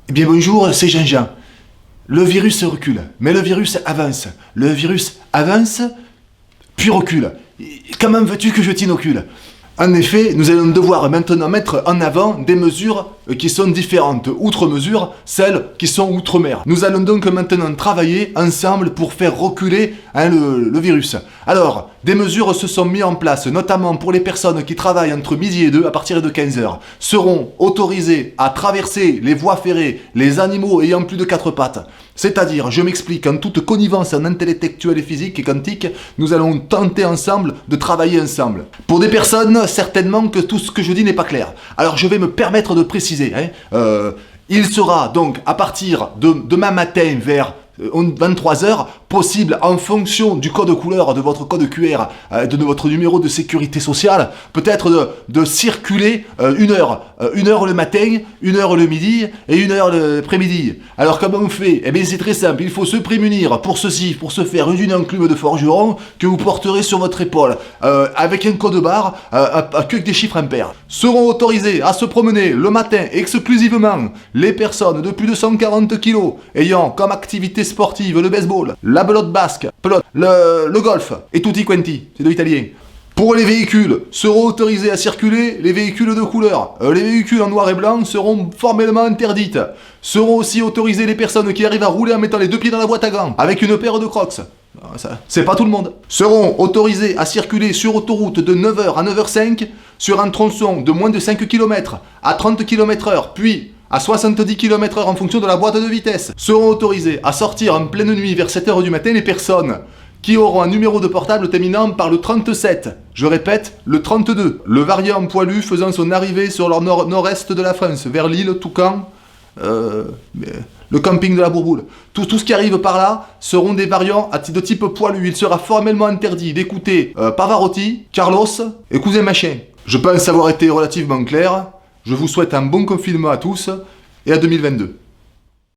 Eh bien bonjour, c'est Jean-Jean. Le virus recule, mais le virus avance. Le virus avance, puis recule. Comment veux-tu que je t'inocule ? En effet, nous allons devoir maintenant mettre en avant des mesures qui sont différentes, outre mesures, celles qui sont outre-mer. Nous allons donc maintenant travailler ensemble pour faire reculer le virus. Alors, des mesures se sont mises en place, notamment pour les personnes qui travaillent entre midi et 2 à partir de 15h, seront autorisées à traverser les voies ferrées, les animaux ayant plus de 4 pattes. C'est-à-dire, je m'explique, en toute connivence en intellectuelle et physique et quantique, nous allons tenter ensemble de travailler ensemble. Pour des personnes, certainement que tout ce que je dis n'est pas clair. Alors je vais me permettre de préciser. Il sera donc à partir de demain matin vers 23h, possible en fonction du code couleur de votre code QR, de votre numéro de sécurité sociale, peut-être de circuler une heure le matin, une heure le midi et une heure l'après-midi. Alors comment on fait ? Eh bien c'est très simple, il faut se prémunir pour ceci, pour se faire une enclume de forgeron que vous porterez sur votre épaule, avec un code barre, que des chiffres impairs. Seront autorisés à se promener le matin exclusivement les personnes de plus de 140 kg ayant comme activité sportive le baseball, la pelote basque, le golf et tutti quanti, c'est de l'italien. Pour les véhicules, seront autorisés à circuler les véhicules de couleur. Les véhicules en noir et blanc seront formellement interdites. Seront aussi autorisées les personnes qui arrivent à rouler en mettant les 2 pieds dans la boîte à gants, avec une paire de crocs. Ça, c'est pas tout le monde. Seront autorisés à circuler sur autoroute de 9h à 9h05 sur un tronçon de moins de 5 km à 30 km/h, puis à 70 km/h en fonction de la boîte de vitesse. Seront autorisés à sortir en pleine nuit vers 7h du matin les personnes qui auront un numéro de portable terminant par le 37. Je répète, le 32. Le variant poilu faisant son arrivée sur le nord-est de la France, vers Lille, Toucan, le camping de la Bourboule. Tout ce qui arrive par là seront des variants de type poilu. Il sera formellement interdit d'écouter Pavarotti, Carlos et Cousin Machin. Je pense avoir été relativement clair. Je vous souhaite un bon confinement à tous et à 2022.